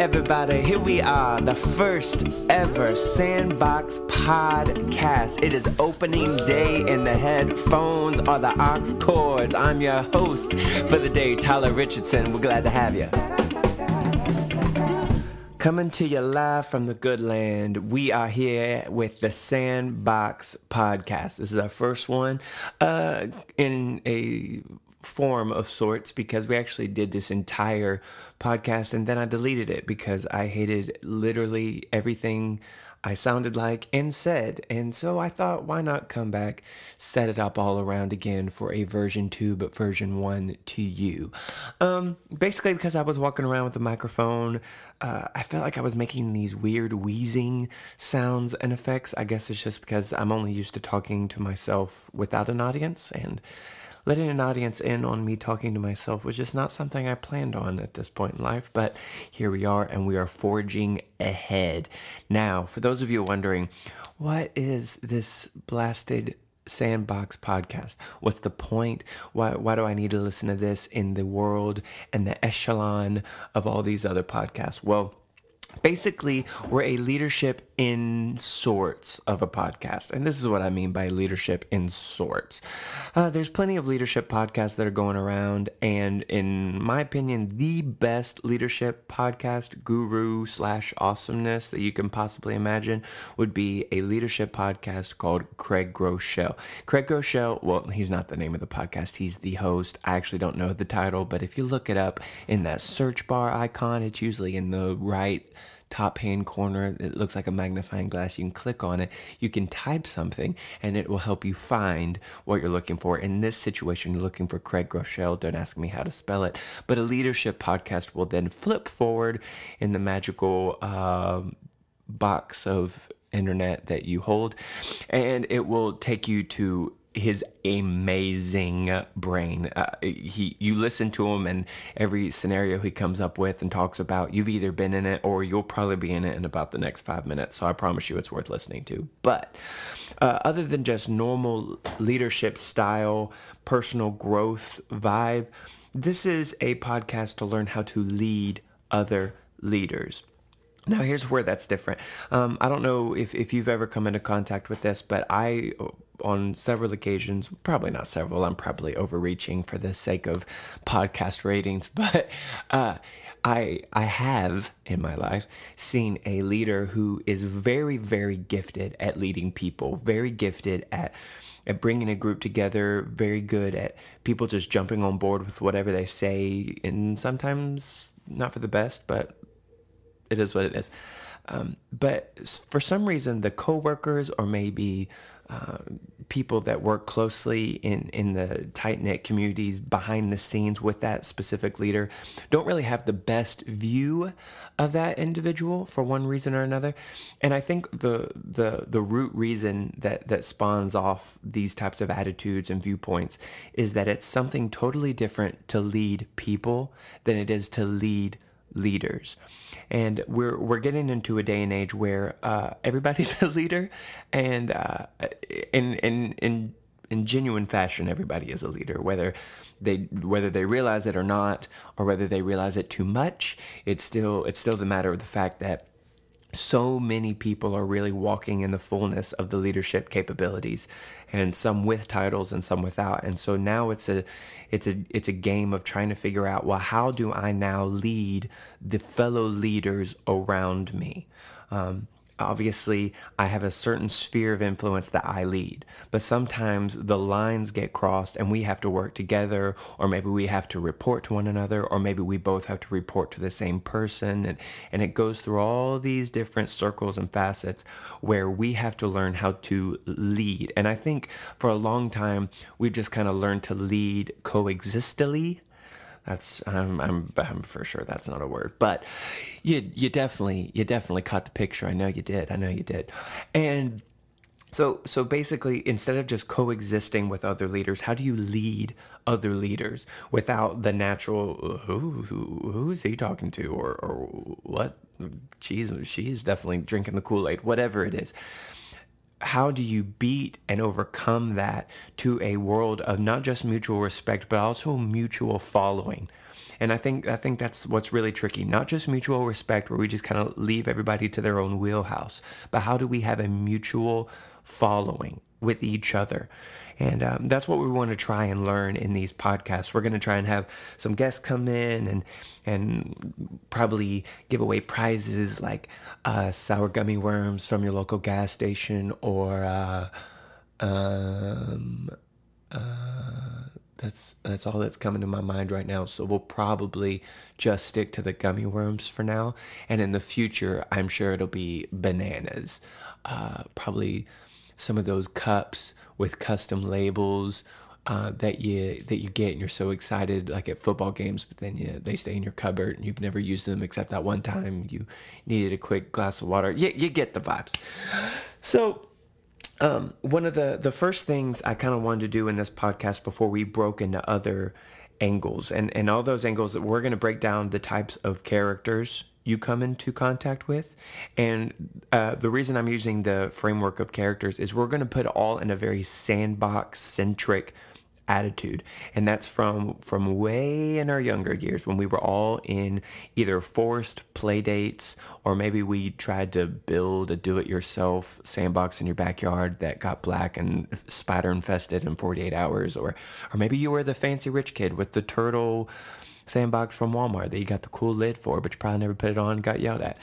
everybody, here we are, the first ever Sandbox podcast. It is opening day and the headphones are the aux cords. I'm your host for the day, Tyler Richardson. We're glad to have you. Coming to you live from the good land, we are here with the Sandbox podcast. This is our first one in a form of sorts, because we actually did this entire podcast and then I deleted it because I hated literally everything I sounded like and said. And so I thought, why not come back, set it up all around again for a version 2, but version 1 to you. Basically because I was walking around with the microphone, I felt like I was making these weird wheezing sounds and effects. I guess it's just because I'm only used to talking to myself without an audience, and letting an audience in on me talking to myself was just not something I planned on at this point in life, but here we are, and we are forging ahead. Now, for those of you wondering, what is this blasted Sandbox podcast? What's the point? Why do I need to listen to this in the world and the echelon of all these other podcasts? Well, basically, we're a leadership in sorts of a podcast. And this is what I mean by leadership in sorts. There's plenty of leadership podcasts that are going around. And in my opinion, the best leadership podcast guru / awesomeness that you can possibly imagine would be a leadership podcast called Craig Groeschel. Craig Groeschel, well, he's not the name of the podcast. He's the host. I actually don't know the title, but if you look it up in that search bar icon, it's usually in the right top hand corner. It looks like a magnifying glass. You can click on it, you can type something, and it will help you find what you're looking for. In this situation, you're looking for Craig Groeschel. Don't ask me how to spell it, but a leadership podcast will then flip forward in the magical box of internet that you hold, and it will take you to his amazing brain. You listen to him, and every scenario he comes up with and talks about, you've either been in it or you'll probably be in it in about the next 5 minutes. So I promise you it's worth listening to. But other than just normal leadership style, personal growth vibe, this is a podcast to learn how to lead other leaders. Now, here's where that's different. I don't know if you've ever come into contact with this, but I, on several occasions, probably not several, I'm probably overreaching for the sake of podcast ratings, but I have, in my life, seen a leader who is very, very gifted at leading people, very gifted at bringing a group together, very good at people just jumping on board with whatever they say, and sometimes not for the best, but it is what it is. But for some reason, the coworkers or maybe people that work closely in the tight-knit communities behind the scenes with that specific leader don't really have the best view of that individual for one reason or another. And I think the root reason that spawns off these types of attitudes and viewpoints is that it's something totally different to lead people than it is to lead leaders. And we're getting into a day and age where everybody's a leader, and in genuine fashion, everybody is a leader, whether they realize it or not, or whether they realize it too much. It's still the matter of the fact that so many people are really walking in the fullness of the leadership capabilities, and some with titles and some without. And so now it's a game of trying to figure out, well, how do I now lead the fellow leaders around me? Obviously, I have a certain sphere of influence that I lead, but sometimes the lines get crossed and we have to work together, or maybe we have to report to one another, or maybe we both have to report to the same person, and it goes through all these different circles and facets where we have to learn how to lead. And I think for a long time, we've just kind of learned to lead coexistently. That's I'm for sure that's not a word, but you definitely caught the picture. I know you did. And so basically, instead of just coexisting with other leaders, how do you lead other leaders without the natural who is he talking to, or what? Jeez, she is definitely drinking the Kool-Aid, whatever it is. How do you beat and overcome that to a world of not just mutual respect, but also mutual following? And I think that's what's really tricky. Not just mutual respect, where we just kind of leave everybody to their own wheelhouse, but how do we have a mutual following with each other? And that's what we want to try and learn in these podcasts. We're going to try and have some guests come in and probably give away prizes like sour gummy worms from your local gas station, or um, that's all that's coming to my mind right now. So we'll probably just stick to the gummy worms for now. And in the future, I'm sure it'll be bananas. Probably some of those cups with custom labels that you get, and you're so excited, like at football games, but then they stay in your cupboard and you've never used them except that one time you needed a quick glass of water. You get the vibes. So one of the first things I kind of wanted to do in this podcast before we broke into other angles, and all those angles, that we're going to break down the types of characters you come into contact with. And the reason I'm using the framework of characters is we're going to put all in a very sandbox centric attitude. And that's from way in our younger years, when we were all in either forced play dates, or maybe we tried to build a do-it-yourself sandbox in your backyard that got black and spider infested in 48 hours, or maybe you were the fancy rich kid with the turtle sandbox from Walmart that you got the cool lid for, but you probably never put it on and got yelled at.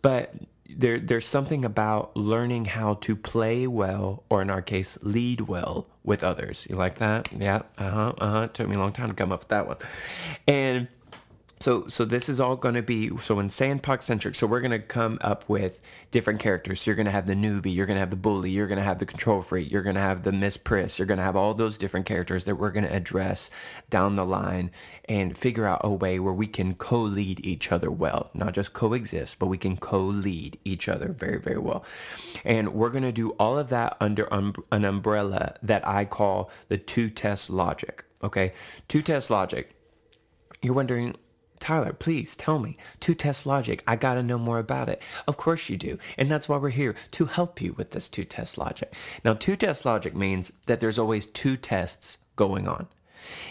But there's something about learning how to play well, or in our case, lead well with others. You like that? Yeah. It took me a long time to come up with that one. And so this is all going to be, so in sandbox centric, so we're going to come up with different characters. So you're going to have the newbie, you're going to have the bully, you're going to have the control freak, you're going to have the Miss Priss, you're going to have all those different characters that we're going to address down the line and figure out a way where we can co-lead each other well. Not just coexist, but we can co-lead each other very, very well. And we're going to do all of that under an umbrella that I call the two-test logic. Okay? Two-test logic. You're wondering, Tyler, please tell me. Two-test logic. I got to know more about it. Of course you do. And that's why we're here, to help you with this two-test logic. Now, two-test logic means that there's always two tests going on.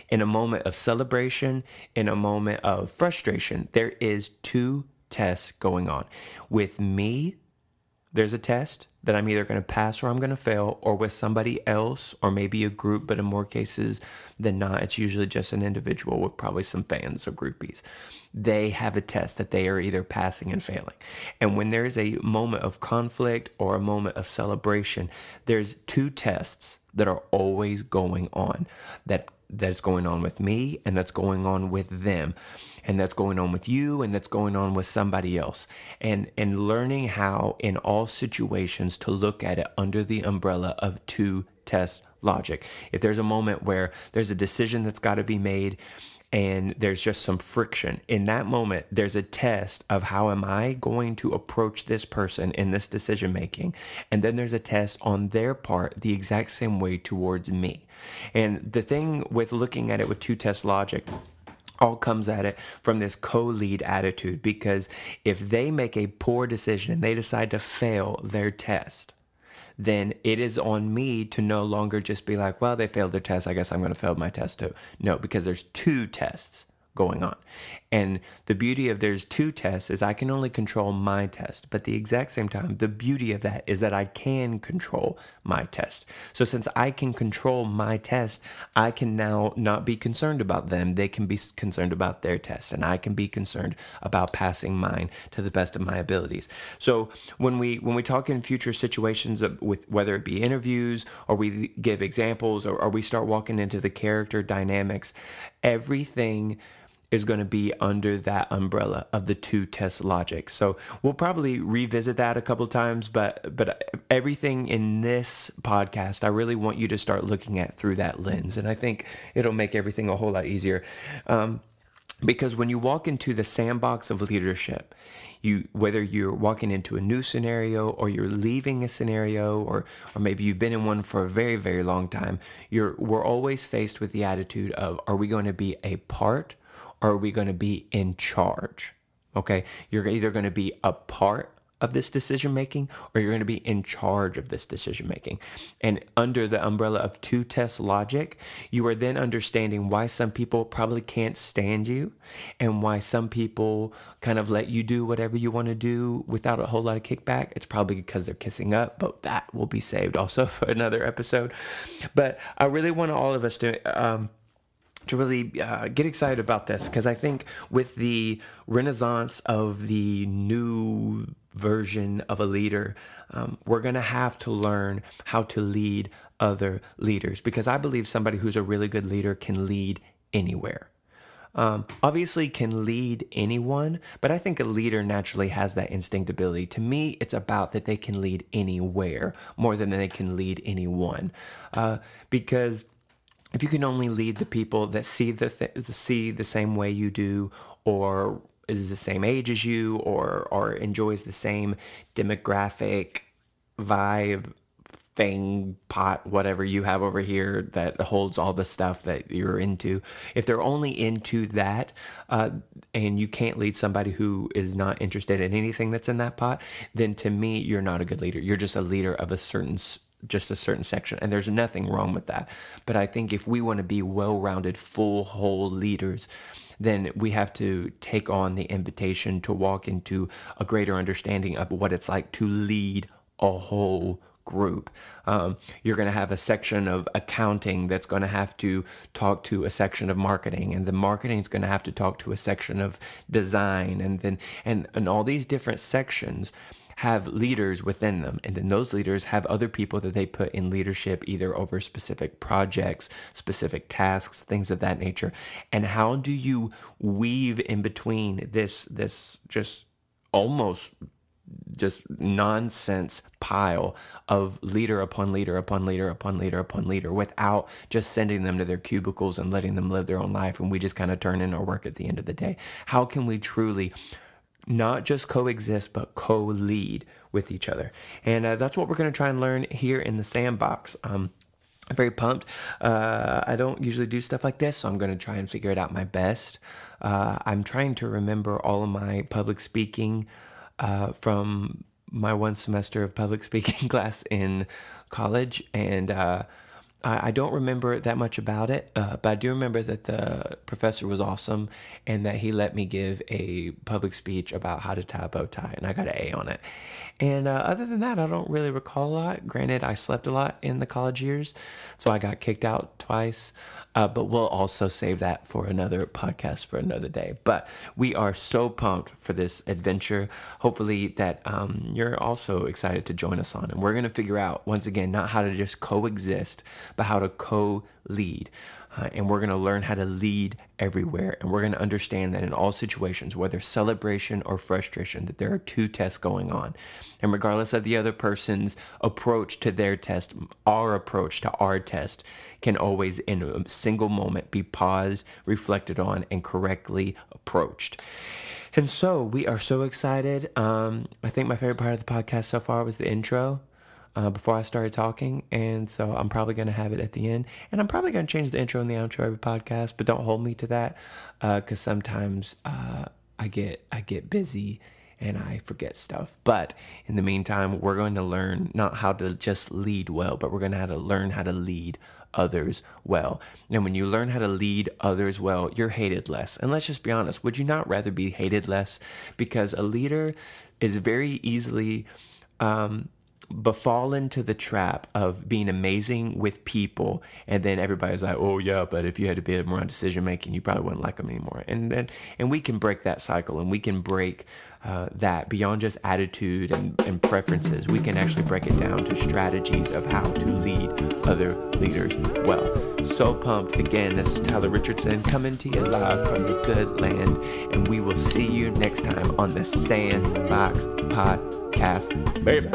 In a moment of celebration, in a moment of frustration, there is two tests going on. With me, there's a test that I'm either going to pass or I'm going to fail, or with somebody else, or maybe a group, but in more cases than not, it's usually just an individual with probably some fans or groupies. They have a test that they are either passing and failing. And when there is a moment of conflict or a moment of celebration, there's two tests that are always going on, that's going on with me, and that's going on with them, and that's going on with you, and that's going on with somebody else. And learning how in all situations to look at it under the umbrella of two-test logic. If there's a moment where there's a decision that's got to be made and there's just some friction, in that moment, there's a test of how am I going to approach this person in this decision making. And then there's a test on their part the exact same way towards me. And the thing with looking at it with two-test logic all comes at it from this co-lead attitude, because if they make a poor decision and they decide to fail their test, then it is on me to no longer just be like, well, they failed their test, I guess I'm going to fail my test too. No, because there's two tests going on. And the beauty of there's two tests is I can only control my test. But the exact same time, the beauty of that is that I can control my test. So since I can control my test, I can now not be concerned about them. They can be concerned about their test, and I can be concerned about passing mine to the best of my abilities. So when we talk in future situations with whether it be interviews, or we give examples, or we start walking into the character dynamics, everything is going to be under that umbrella of the two-test logic. So we'll probably revisit that a couple of times, but everything in this podcast, I really want you to start looking at through that lens. And I think it'll make everything a whole lot easier. Because when you walk into the sandbox of leadership, whether you're walking into a new scenario or you're leaving a scenario, or maybe you've been in one for a very, very long time, we're always faced with the attitude of, are we going to be a part, or are we going to be in charge? Okay, you're either going to be a part of this decision making, or you're going to be in charge of this decision making. And under the umbrella of two-test logic, you are then understanding why some people probably can't stand you and why some people kind of let you do whatever you want to do without a whole lot of kickback. It's probably because they're kissing up, but that will be saved also for another episode. But I really want all of us to really get excited about this, because I think with the renaissance of the new version of a leader, we're going to have to learn how to lead other leaders, because I believe somebody who's a really good leader can lead anywhere. Obviously can lead anyone, but I think a leader naturally has that instinct ability. To me, it's about that they can lead anywhere more than they can lead anyone, because if you can only lead the people that see the same way you do, or is the same age as you, or enjoys the same demographic vibe thing, pot, whatever you have over here that holds all the stuff that you're into, if they're only into that, and you can't lead somebody who is not interested in anything that's in that pot, then to me, you're not a good leader. You're just a leader of just a certain section, and there's nothing wrong with that. But I think if we want to be well-rounded, full, whole leaders, then we have to take on the invitation to walk into a greater understanding of what it's like to lead a whole group. You're going to have a section of accounting that's going to have to talk to a section of marketing, and the marketing is going to have to talk to a section of design, and all these different sections have leaders within them, and then those leaders have other people that they put in leadership, either over specific projects, specific tasks, things of that nature. And how do you weave in between this just almost just nonsense pile of leader upon leader upon leader upon leader upon leader, without just sending them to their cubicles and letting them live their own life, and we just kind of turn in our work at the end of the day? How can we truly not just coexist, but co-lead with each other? And that's what we're going to try and learn here in the Sandbox. I'm very pumped. I don't usually do stuff like this, so I'm going to try and figure it out my best. I'm trying to remember all of my public speaking from my one semester of public speaking class in college, and I don't remember that much about it, but I do remember that the professor was awesome and that he let me give a public speech about how to tie a bow tie, and I got an A on it. And other than that, I don't really recall a lot. Granted, I slept a lot in the college years, so I got kicked out twice, but we'll also save that for another podcast for another day. But we are so pumped for this adventure. Hopefully that you're also excited to join us on, and we're going to figure out, once again, not how to just coexist, but how to co-lead. And we're going to learn how to lead everywhere. And we're going to understand that in all situations, whether celebration or frustration, that there are two tests going on. And regardless of the other person's approach to their test, our approach to our test can always, in a single moment, be paused, reflected on, and correctly approached. And so we are so excited. I think my favorite part of the podcast so far was the intro. Before I started talking, and so I'm probably going to have it at the end, and I'm probably going to change the intro and the outro every podcast, but don't hold me to that, because sometimes I get busy and I forget stuff. But in the meantime, we're going to learn not how to just lead well, but we're going to have to learn how to lead others well. And when you learn how to lead others well, you're hated less. And let's just be honest, would you not rather be hated less? Because a leader is very easily befallen to the trap of being amazing with people, and then everybody's like, oh yeah, but if you had to be around decision making, you probably wouldn't like them anymore. And we can break that cycle, and we can break that beyond just attitude and preferences. We can actually break it down to strategies of how to lead other leaders well. So pumped. Again, this is Tyler Richardson coming to you live from the good land, and we will see you next time on the Sandbox Podcast. Baby.